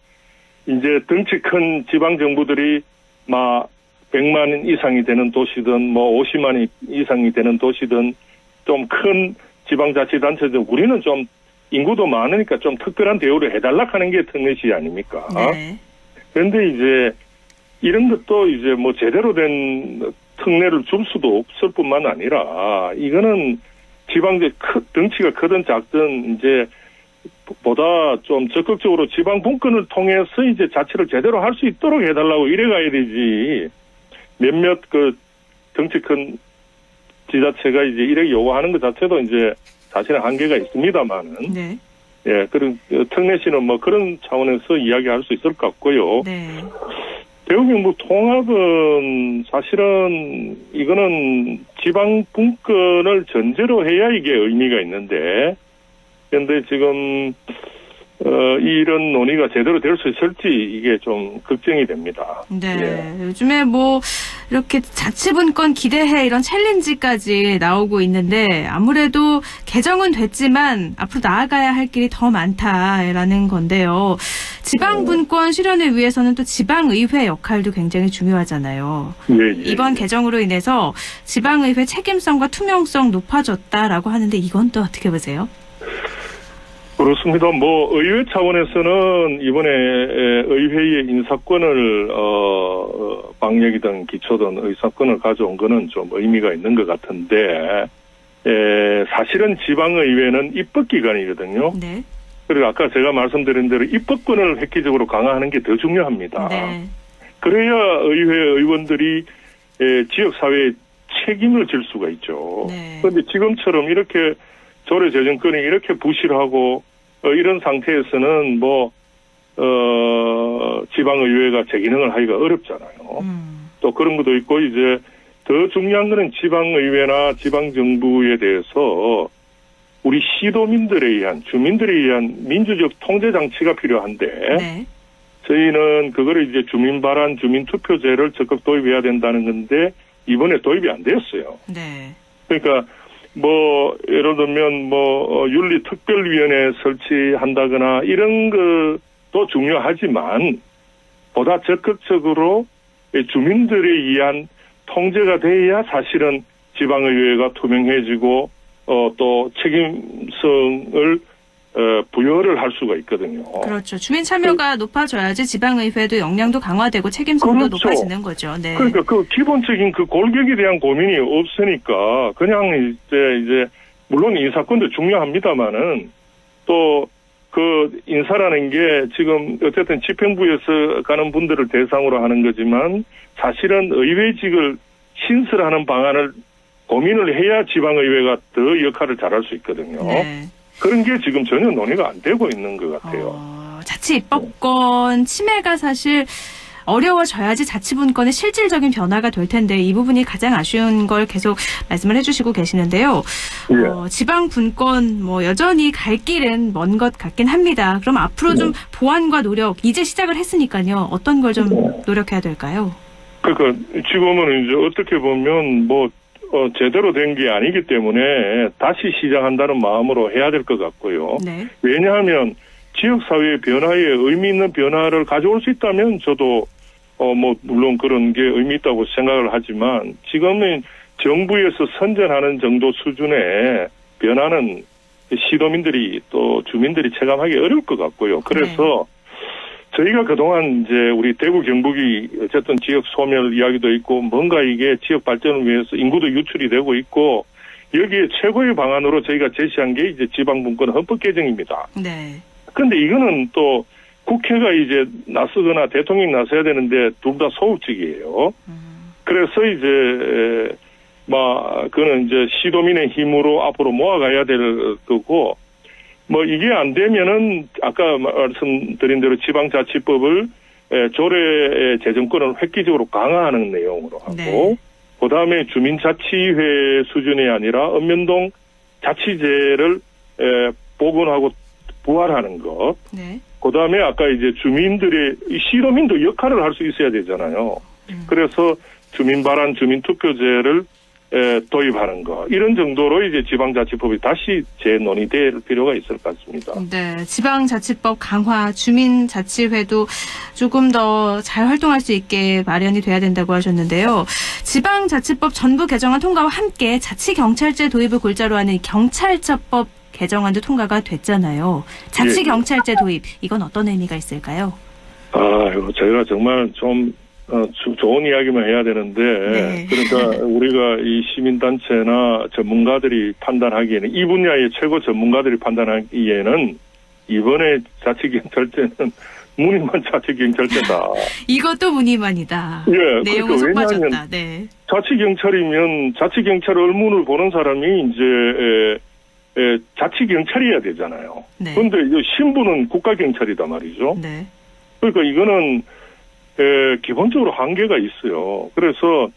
이제 덩치 큰 지방 정부들이 막 100만 이상이 되는 도시든 뭐 50만 이상이 되는 도시든 좀 큰 지방자치단체들 우리는 좀 인구도 많으니까 좀 특별한 대우를 해달라 하는 게 특례시 아닙니까? 네. 그런데 이제 이런 것도 이제 뭐 제대로 된 특례를 줄 수도 없을 뿐만 아니라 이거는 지방제 덩치가 크든 작든 이제 보다 좀 적극적으로 지방 분권을 통해서 이제 자치를 제대로 할 수 있도록 해달라고 이래 가야 되지 몇몇 그 덩치 큰 지자체가 이제 이렇게 요구하는 것 자체도 이제 사실은 한계가 있습니다만은. 네. 예, 그런 특례시는 뭐 그런 차원에서 이야기할 수 있을 것 같고요. 네. 대구 경북 통합은 사실은 이거는 지방 분권을 전제로 해야 이게 의미가 있는데, 그런데 지금 이런 논의가 제대로 될 수 있을지 이게 좀 걱정이 됩니다. 네. 예. 요즘에 뭐 이렇게 자치분권 기대해 이런 챌린지까지 나오고 있는데 아무래도 개정은 됐지만 앞으로 나아가야 할 길이 더 많다라는 건데요. 지방분권 실현을 위해서는 또 지방의회 역할도 굉장히 중요하잖아요. 예. 이번 개정으로 인해서 지방의회 책임성과 투명성 높아졌다라고 하는데 이건 또 어떻게 보세요? 그렇습니다. 뭐 의회 차원에서는 이번에 의회의 인사권을 방역이든 기초든 의사권을 가져온 거는 좀 의미가 있는 것 같은데 사실은 지방의회는 입법기관이거든요. 네. 그리고 아까 제가 말씀드린 대로 입법권을 획기적으로 강화하는 게 더 중요합니다. 네. 그래야 의회 의원들이 지역사회에 책임을 질 수가 있죠. 그런데 지금처럼 이렇게 조례제정권이 이렇게 부실하고 이런 상태에서는 뭐 지방의회가 제 기능을 하기가 어렵잖아요. 또 그런 것도 있고 이제 더 중요한 거는 지방의회나 지방정부에 대해서 우리 시도민들에 의한 주민들에 의한 민주적 통제 장치가 필요한데 네. 저희는 그거를 이제 주민발안 주민투표제를 적극 도입해야 된다는 건데 이번에 도입이 안 되었어요. 네. 그러니까 뭐 예를 들면 뭐 윤리특별위원회 설치한다거나 이런 것도 중요하지만 보다 적극적으로 주민들에 의한 통제가 돼야 사실은 지방의회가 투명해지고 또 책임성을 부여를 할 수가 있거든요. 그렇죠. 주민 참여가 높아져야지 지방의회도 역량도 강화되고 책임성도 높아지는 거죠. 네. 그러니까 그 기본적인 그 골격에 대한 고민이 없으니까 그냥 이제 물론 인사권도 중요합니다만은 또 그 인사라는 게 지금 어쨌든 집행부에서 가는 분들을 대상으로 하는 거지만 사실은 의회직을 신설하는 방안을 고민을 해야 지방의회가 더 역할을 잘할 수 있거든요. 네. 그런 게 지금 전혀 논의가 안 되고 있는 것 같아요. 자치 입법권 침해가 사실 어려워져야지 자치분권의 실질적인 변화가 될 텐데 이 부분이 가장 아쉬운 걸 계속 말씀을 해주시고 계시는데요. 지방분권 뭐 여전히 갈 길은 먼 것 같긴 합니다. 그럼 앞으로 좀 보완과 노력 이제 시작을 했으니까요. 어떤 걸 좀 노력해야 될까요? 그러니까 지금은 이제 어떻게 보면 뭐 제대로 된 게 아니기 때문에 다시 시작한다는 마음으로 해야 될 것 같고요. 네. 왜냐하면 지역사회의 변화에 의미 있는 변화를 가져올 수 있다면 저도 뭐 물론 그런 게 의미 있다고 생각을 하지만 지금은 정부에서 선전하는 정도 수준의 변화는 시도민들이 또 주민들이 체감하기 어려울 것 같고요. 그래서 저희가 그동안 이제 우리 대구 경북이 어쨌든 지역 소멸 이야기도 있고 뭔가 이게 지역 발전을 위해서 인구도 유출이 되고 있고 여기에 최고의 방안으로 저희가 제시한 게 이제 지방분권 헌법 개정입니다. 네. 그런데 이거는 또 국회가 이제 나서거나 대통령이 나서야 되는데 둘 다 소극적이에요. 그래서 이제 그거는 이제 시도민의 힘으로 앞으로 모아가야 될 거고 뭐 이게 안 되면은 아까 말씀드린 대로 지방자치법을 조례 재정권을 획기적으로 강화하는 내용으로 하고 네. 그다음에 주민자치회 수준이 아니라 읍면동 자치제를 복원하고 부활하는 것. 네. 그다음에 아까 이제 주민들의 시도민도 역할을 할 수 있어야 되잖아요. 그래서 주민 발안, 주민 투표제를 도입하는 거 이런 정도로 이제 지방자치법이 다시 재논의될 필요가 있을 것 같습니다. 네, 지방자치법 강화, 주민자치회도 조금 더 잘 활동할 수 있게 마련이 돼야 된다고 하셨는데요. 지방자치법 전부 개정안 통과와 함께 자치경찰제 도입을 골자로 하는 경찰처법 개정안도 통과가 됐잖아요. 자치경찰제 도입, 이건 어떤 의미가 있을까요? 이거 저희가 정말 좀 좋은 이야기만 해야 되는데 네. 그러니까 우리가 이 시민단체나 전문가들이 판단하기에는 이 분야의 최고 전문가들이 판단하기에는 이번에 자치경찰제는 무늬만 자치경찰제다. 이것도 무늬만이다. 예, 내용은 속 그러니까 빠졌다. 네. 자치경찰이면 자치경찰 의무를 보는 사람이 이제 자치경찰이어야 되잖아요. 네. 그런데 신분은 국가경찰이다 말이죠. 네. 그러니까 이거는 기본적으로 한계가 있어요. 그래서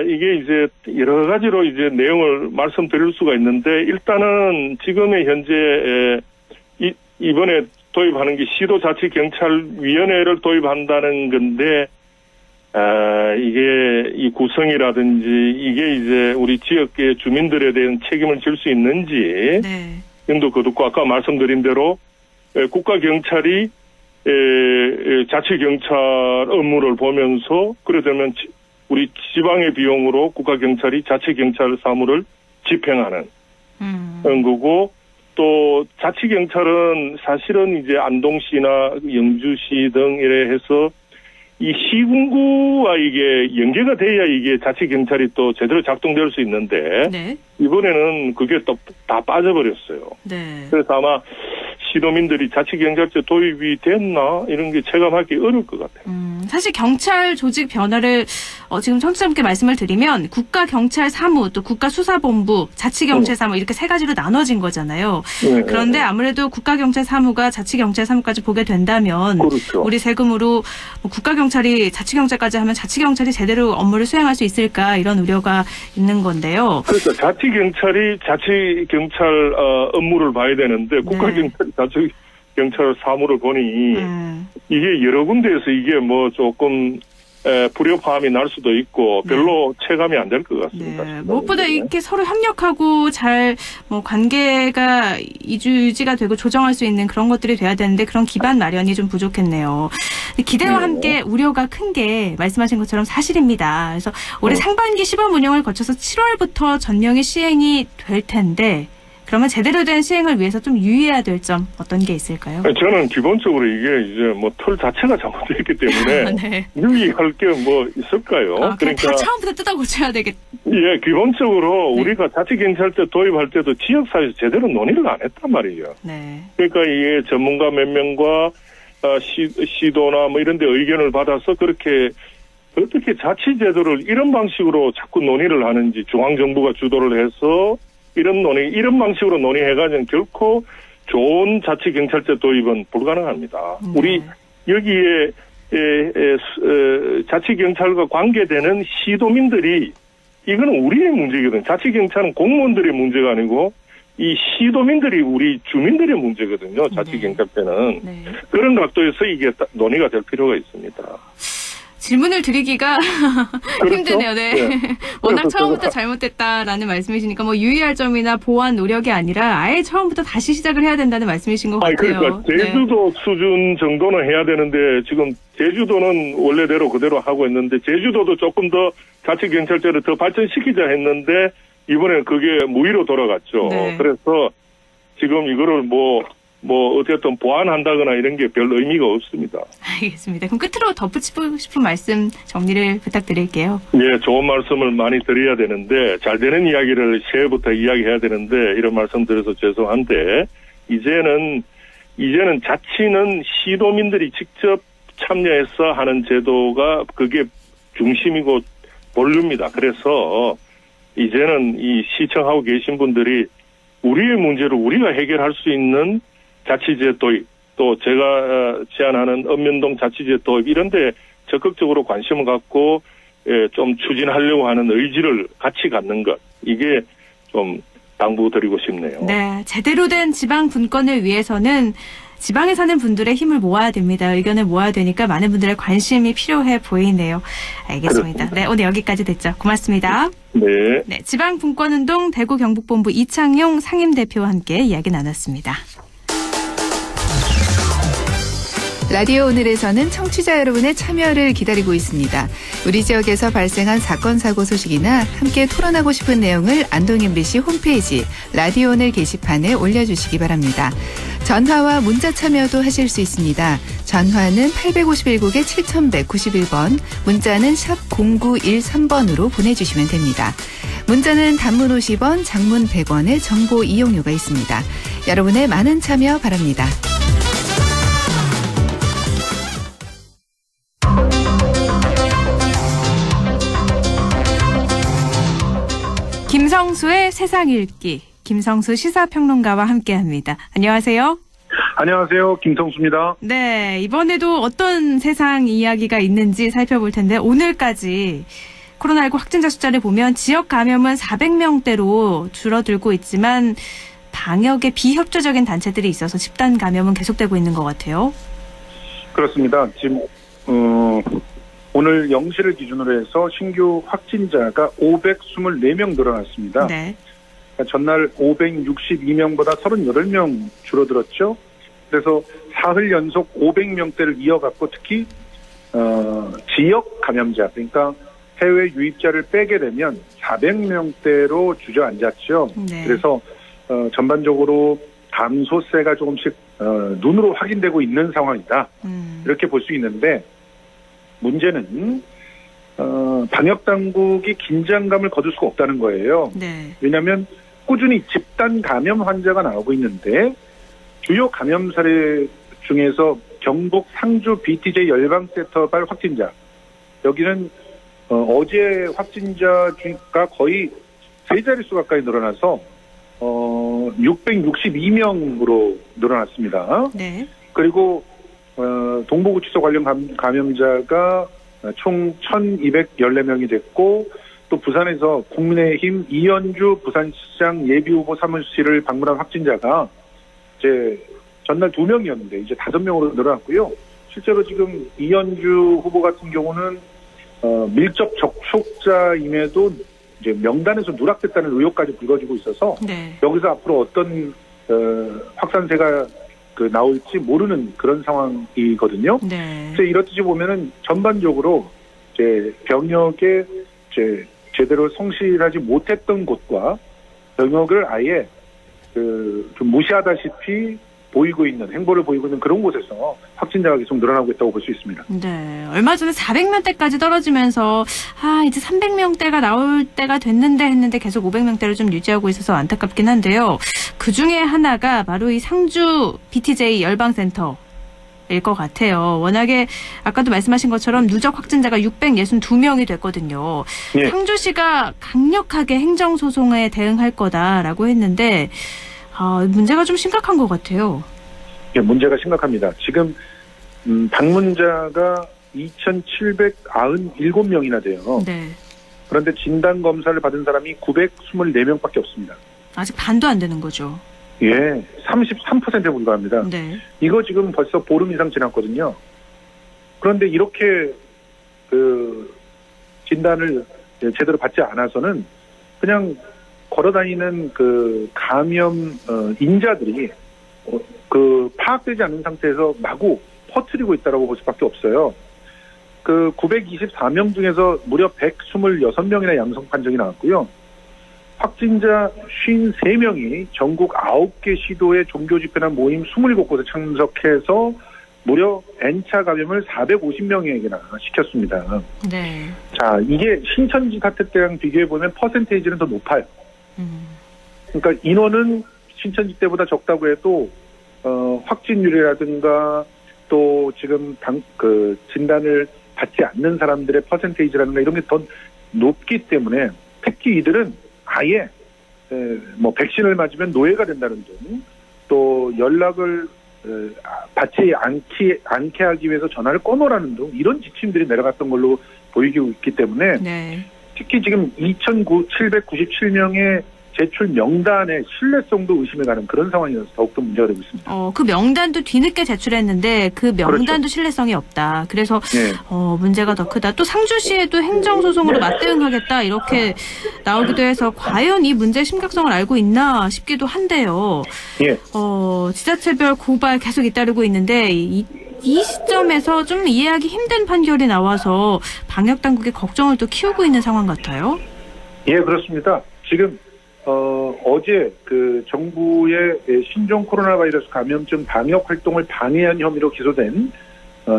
이게 이제 여러 가지로 이제 내용을 말씀드릴 수가 있는데 일단은 지금의 현재 이번에 도입하는 게 시도자치경찰위원회를 도입한다는 건데 이게 이 구성이라든지 이게 이제 우리 지역의 주민들에 대한 책임을 질 수 있는지 네. 등도 거두고 아까 말씀드린 대로 국가경찰이 자치경찰 업무를 보면서 그러려면 우리 지방의 비용으로 국가경찰이 자치경찰 사무를 집행하는 거고 또 자치경찰은 사실은 이제 안동시나 영주시 등 이래 해서 이 시군구와 이게 연계가 돼야 이게 자치경찰이 또 제대로 작동될 수 있는데 네. 이번에는 그게 또 다 빠져버렸어요. 네. 그래서 아마 시도민들이 자치경찰제 도입이 됐나 이런 게 체감하기 어려울 것 같아요. 사실 경찰 조직 변화를 지금 청취자분께 말씀을 드리면 국가경찰사무 또 국가수사본부 자치경찰사무 이렇게 세 가지로 나눠진 거잖아요. 네. 그런데 아무래도 국가경찰사무가 자치경찰사무까지 보게 된다면 그렇죠. 우리 세금으로 국가경찰이 자치경찰까지 하면 자치경찰이 제대로 업무를 수행할 수 있을까 이런 우려가 있는 건데요. 그러니까 자치경찰이 자치경찰 업무를 봐야 되는데 국가경찰이 자치경찰 사무를 보니 이게 여러 군데에서 이게 뭐 조금 불협화음이 날 수도 있고 별로 체감이 안 될 것 같습니다. 네. 무엇보다 이렇게 서로 협력하고 잘 관계가 유지가 되고 조정할 수 있는 그런 것들이 돼야 되는데 그런 기반 마련이 좀 부족했네요. 기대와 함께 우려가 큰 게 말씀하신 것처럼 사실입니다. 그래서 올해 상반기 시범 운영을 거쳐서 7월부터 전령이 시행이 될 텐데 그러면 제대로 된 시행을 위해서 좀 유의해야 될 점 어떤 게 있을까요? 저는 기본적으로 이게 이제 뭐 틀 자체가 잘못되어 있기 때문에 네. 유의할 게 뭐 있을까요? 그러니까 다 처음부터 뜯어 고쳐야 되겠. 예, 기본적으로 우리가 자치경찰제 도입할 때도 지역사회에서 제대로 논의를 안 했단 말이죠. 네. 그러니까 이게 전문가 몇 명과 시도나 뭐 이런 데 의견을 받아서 그렇게 어떻게 자치제도를 이런 방식으로 자꾸 논의를 하는지 중앙정부가 주도를 해서 이런 방식으로 논의해가지고 결코 좋은 자치경찰제 도입은 불가능합니다. 우리 여기에 자치경찰과 관계되는 시도민들이 이거는 우리의 문제거든. 자치경찰은 공무원들의 문제가 아니고 이 시도민들이 우리 주민들의 문제거든요. 자치경찰제는. 네. 그런 각도에서 이게 논의가 될 필요가 있습니다. 질문을 드리기가 그렇죠? 힘드네요. 네. 네. 워낙 처음부터 잘못됐다라는 말씀이시니까 뭐 유의할 점이나 보완 노력이 아니라 아예 처음부터 다시 시작을 해야 된다는 말씀이신 것 같아요. 그러니까 제주도 수준 정도는 해야 되는데 지금 제주도는 원래대로 그대로 하고 있는데 제주도도 조금 더 자치경찰제를 더 발전시키자 했는데 이번에 그게 무의로 돌아갔죠. 네. 그래서 지금 이거를 뭐 뭐 어쨌든 보완한다거나 이런 게 별 의미가 없습니다. 알겠습니다. 그럼 끝으로 덧붙이고 싶은 말씀 정리를 부탁드릴게요. 예, 좋은 말씀을 많이 드려야 되는데 잘 되는 이야기를 새해부터 이야기해야 되는데 이런 말씀 드려서 죄송한데 이제는 자치는 시도민들이 직접 참여해서 하는 제도가 그게 중심이고 본류입니다. 그래서 이제는 이 시청하고 계신 분들이 우리의 문제를 우리가 해결할 수 있는 자치제 도입, 또 제가 제안하는 읍면동 자치제 도입 이런 데 적극적으로 관심을 갖고 좀 추진하려고 하는 의지를 같이 갖는 것, 이게 좀 당부드리고 싶네요. 네, 제대로 된 지방 분권을 위해서는 지방에 사는 분들의 힘을 모아야 됩니다. 의견을 모아야 되니까 많은 분들의 관심이 필요해 보이네요. 알겠습니다. 그렇습니다. 네, 오늘 여기까지 됐죠. 고맙습니다. 네. 네, 지방분권운동 대구 경북본부 이창용 상임대표와 함께 이야기 나눴습니다. 라디오 오늘에서는 청취자 여러분의 참여를 기다리고 있습니다. 우리 지역에서 발생한 사건 사고 소식이나 함께 토론하고 싶은 내용을 안동 MBC 홈페이지 라디오 오늘 게시판에 올려주시기 바랍니다. 전화와 문자 참여도 하실 수 있습니다. 전화는 851국에 7191번, 문자는 샵 0913번으로 보내주시면 됩니다. 문자는 단문 50원, 장문 100원의 정보 이용료가 있습니다. 여러분의 많은 참여 바랍니다. 김성수의 세상 읽기, 김성수 시사평론가와 함께합니다. 안녕하세요. 안녕하세요. 김성수입니다. 네, 이번에도 어떤 세상 이야기가 있는지 살펴볼 텐데 오늘까지 코로나19 확진자 숫자를 보면 지역 감염은 400명대로 줄어들고 있지만 방역에 비협조적인 단체들이 있어서 집단 감염은 계속되고 있는 것 같아요. 그렇습니다. 지금 오늘 0시를 기준으로 해서 신규 확진자가 524명 늘어났습니다. 네. 전날 562명보다 38명 줄어들었죠. 그래서 사흘 연속 500명대를 이어갔고 특히 지역 감염자, 그러니까 해외 유입자를 빼게 되면 400명대로 주저앉았죠. 네. 그래서 전반적으로 감소세가 조금씩 눈으로 확인되고 있는 상황이다. 이렇게 볼 수 있는데 문제는 방역 당국이 긴장감을 거둘 수가 없다는 거예요. 네. 왜냐하면 꾸준히 집단 감염 환자가 나오고 있는데 주요 감염 사례 중에서 경북 상주 BTJ 열방센터발 확진자, 여기는 어제 확진자가 거의 세 자릿수 가까이 늘어나서 662명으로 늘어났습니다. 네. 그리고 동부구치소 관련 감염자가 총 1,214명이 됐고, 또 부산에서 국민의힘 이현주 부산시장 예비후보 사무실을 방문한 확진자가 이제 전날 2명이었는데 이제 5명으로 늘어났고요. 실제로 지금 이현주 후보 같은 경우는 밀접 접촉자임에도 이제 명단에서 누락됐다는 의혹까지 불거지고 있어서 네. 여기서 앞으로 어떤 확산세가 나올지 모르는 그런 상황이거든요. 네. 그래서 이렇듯이 보면은 전반적으로 이제 병역에 이제 제대로 성실하지 못했던 곳과 병역을 아예 좀 무시하다시피 보이고 있는 행보를 보이고 있는 그런 곳에서 확진자가 계속 늘어나고 있다고 볼 수 있습니다. 네, 얼마 전에 400명대까지 떨어지면서 이제 300명대가 나올 때가 됐는데 했는데 계속 500명대를 좀 유지하고 있어서 안타깝긴 한데요. 그 중에 하나가 바로 이 상주 BTJ 열방센터일 것 같아요. 워낙에 아까도 말씀하신 것처럼 누적 확진자가 662명이 됐거든요. 예. 상주시가 강력하게 행정소송에 대응할 거다라고 했는데 문제가 좀 심각한 것 같아요. 예, 문제가 심각합니다. 지금 방문자가 2,797명이나 돼요. 네. 그런데 진단검사를 받은 사람이 924명밖에 없습니다. 아직 반도 안 되는 거죠. 예, 33%에 불과합니다. 네. 이거 지금 벌써 보름 이상 지났거든요. 그런데 이렇게 진단을 제대로 받지 않아서는 그냥 걸어다니는 감염 인자들이 파악되지 않은 상태에서 마구 퍼뜨리고 있다라고 볼 수밖에 없어요. 924명 중에서 무려 126명이나 양성 판정이 나왔고요. 확진자 53명이 전국 9개 시도의 종교 집회나 모임 27곳에 참석해서 무려 N차 감염을 450명에게나 시켰습니다. 네. 자, 이게 신천지 사태 때랑 비교해보면 퍼센테이지는 더 높아요. 그러니까 인원은 신천지 때보다 적다고 해도 확진율이라든가 또 지금 진단을 받지 않는 사람들의 퍼센테이지라든가 이런 게 더 높기 때문에 특히 이들은 아예 뭐 백신을 맞으면 노예가 된다는 등 또 연락을 받지 않게 하기 위해서 전화를 꺼놓으라는 등 이런 지침들이 내려갔던 걸로 보이고 있기 때문에 네. 특히 지금 2,797명의 제출 명단의 신뢰성도 의심이 가는 그런 상황이라서 더욱더 문제가 되고 있습니다. 그 명단도 뒤늦게 제출했는데 그 명단도 그렇죠. 신뢰성이 없다. 그래서 네. 문제가 더 크다. 또 상주시에도 행정소송으로 맞대응하겠다 이렇게 나오기도 해서 과연 이 문제의 심각성을 알고 있나 싶기도 한데요. 예. 지자체별 고발 계속 잇따르고 있는데 이 시점에서 좀 이해하기 힘든 판결이 나와서 방역당국의 걱정을 또 키우고 있는 상황 같아요. 예, 그렇습니다. 지금 어제 그 정부의 신종 코로나 바이러스 감염증 방역 활동을 방해한 혐의로 기소된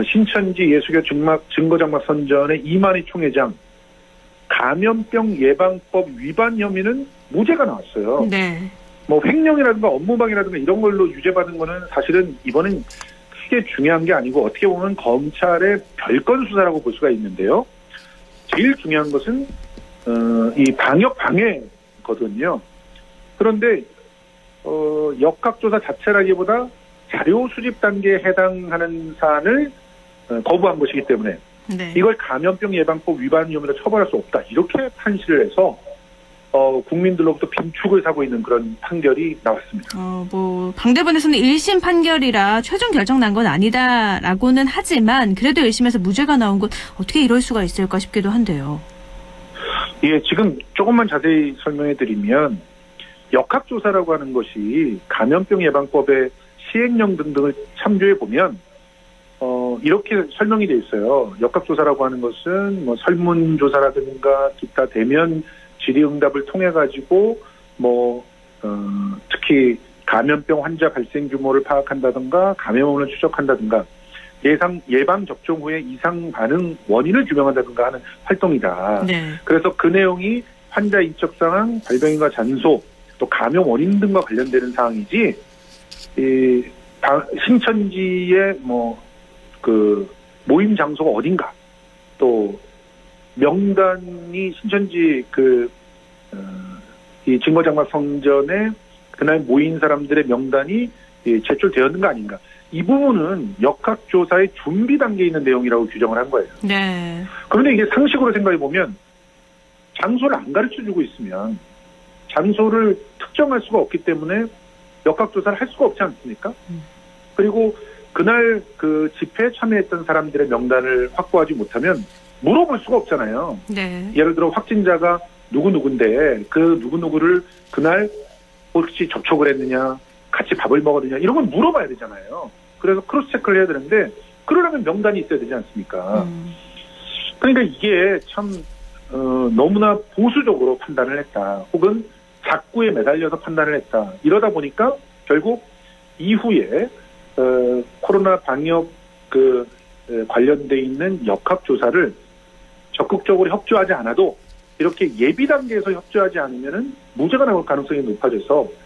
신천지 예수교 증거장막 선전의 이만희 총회장 감염병 예방법 위반 혐의는 무죄가 나왔어요. 네. 뭐 횡령이라든가 업무방해라든가 이런 걸로 유죄받은 거는 사실은 이번엔 크게 중요한 게 아니고 어떻게 보면 검찰의 별건 수사라고 볼 수가 있는데요. 제일 중요한 것은 이 방역 방해거든요. 그런데 역학조사 자체라기보다 자료 수집 단계에 해당하는 사안을 거부한 것이기 때문에 네. 이걸 감염병 예방법 위반 혐의로 처벌할 수 없다. 이렇게 판시를 해서 국민들로부터 빈축을 사고 있는 그런 판결이 나왔습니다. 방대본에서는 1심 판결이라 최종 결정 난 건 아니다라고는 하지만 그래도 1심에서 무죄가 나온 건 어떻게 이럴 수가 있을까 싶기도 한데요. 예, 지금 조금만 자세히 설명해 드리면 역학조사라고 하는 것이 감염병 예방법의 시행령 등등을 참조해 보면 이렇게 설명이 돼 있어요. 역학조사라고 하는 것은 뭐 설문조사라든가 기타 대면 질의응답을 통해 가지고 특히 감염병 환자 발생 규모를 파악한다든가 감염원을 추적한다든가 예방 접종 후에 이상 반응 원인을 규명한다든가 하는 활동이다. 네. 그래서 그 내용이 환자 인적 상황, 발병인과 잔소, 또 감염 원인 등과 관련되는 사항이지 신천지의 모임 장소가 어딘가 또 명단이 신천지 이 증거장막 성전에 그날 모인 사람들의 명단이 제출되었는가 아닌가. 이 부분은 역학조사의 준비 단계에 있는 내용이라고 규정을 한 거예요. 네. 그런데 이게 상식으로 생각해 보면 장소를 안 가르쳐주고 있으면 장소를 특정할 수가 없기 때문에 역학조사를 할 수가 없지 않습니까? 그리고 그날 그 집회에 참여했던 사람들의 명단을 확보하지 못하면 물어볼 수가 없잖아요. 네. 예를 들어 확진자가 누구누구인데 그 누구누구를 그날 혹시 접촉을 했느냐, 같이 밥을 먹었느냐 이런 건 물어봐야 되잖아요. 그래서 크로스 체크를 해야 되는데 그러려면 명단이 있어야 되지 않습니까? 그러니까 이게 참 너무나 보수적으로 판단을 했다. 혹은 작구에 매달려서 판단을 했다. 이러다 보니까 결국 이후에 코로나 방역 관련돼 있는 역학조사를 적극적으로 협조하지 않아도 이렇게 예비 단계에서 협조하지 않으면은 무죄가 나올 가능성이 높아져서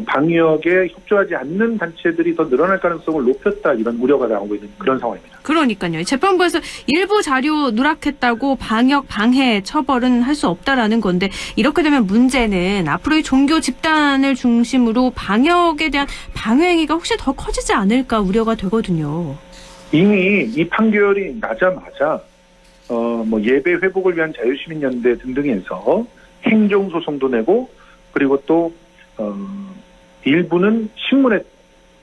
방역에 협조하지 않는 단체들이 더 늘어날 가능성을 높였다 이런 우려가 나오고 있는 그런 상황입니다. 그러니까요. 재판부에서 일부 자료 누락했다고 방역 방해 처벌은 할 수 없다라는 건데 이렇게 되면 문제는 앞으로 이 종교 집단을 중심으로 방역에 대한 방해 행위가 혹시 더 커지지 않을까 우려가 되거든요. 이미 이 판결이 나자마자 예배 회복을 위한 자유시민연대 등등에서 행정소송도 내고 그리고 또 일부는 신문에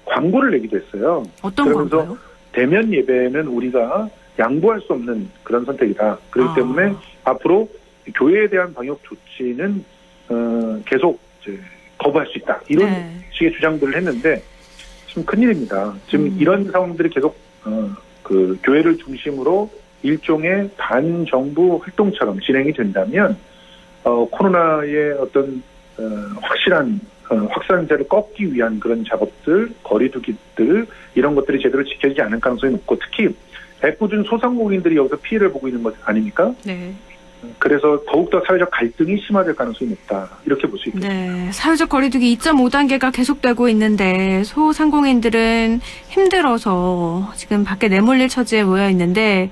광고를 내기도 했어요. 어떤 광고요? 대면 예배는 우리가 양보할 수 없는 그런 선택이다. 그렇기 때문에 앞으로 교회에 대한 방역 조치는 계속 거부할 수 있다. 이런 식의 주장들을 했는데 참 큰일입니다. 지금 이런 상황들이 계속 교회를 중심으로 일종의 반정부 활동처럼 진행이 된다면 코로나의 어떤 확실한 확산세를 꺾기 위한 그런 작업들, 거리두기들 이런 것들이 제대로 지켜지지 않을 가능성이 높고 특히 애꿎은 소상공인들이 여기서 피해를 보고 있는 것 아닙니까? 네. 그래서 더욱더 사회적 갈등이 심화될 가능성이 높다. 이렇게 볼 수 있겠습니다. 네, 사회적 거리두기 2.5단계가 계속되고 있는데 소상공인들은 힘들어서 지금 밖에 내몰릴 처지에 모여 있는데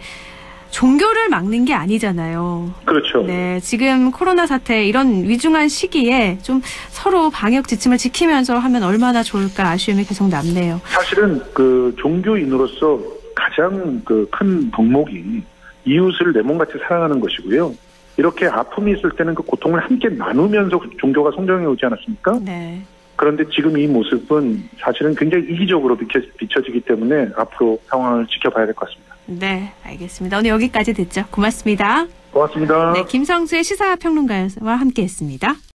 종교를 막는 게 아니잖아요. 그렇죠. 네, 지금 코로나 사태 이런 위중한 시기에 좀 서로 방역 지침을 지키면서 하면 얼마나 좋을까 아쉬움이 계속 남네요. 사실은 그 종교인으로서 가장 그 큰 덕목이 이웃을 내 몸같이 사랑하는 것이고요. 이렇게 아픔이 있을 때는 그 고통을 함께 나누면서 종교가 성장해 오지 않았습니까? 네. 그런데 지금 이 모습은 사실은 굉장히 이기적으로 비춰지기 때문에 앞으로 상황을 지켜봐야 될 것 같습니다. 네, 알겠습니다. 오늘 여기까지 듣죠. 고맙습니다. 고맙습니다. 네, 김성수의 시사평론가와 함께했습니다.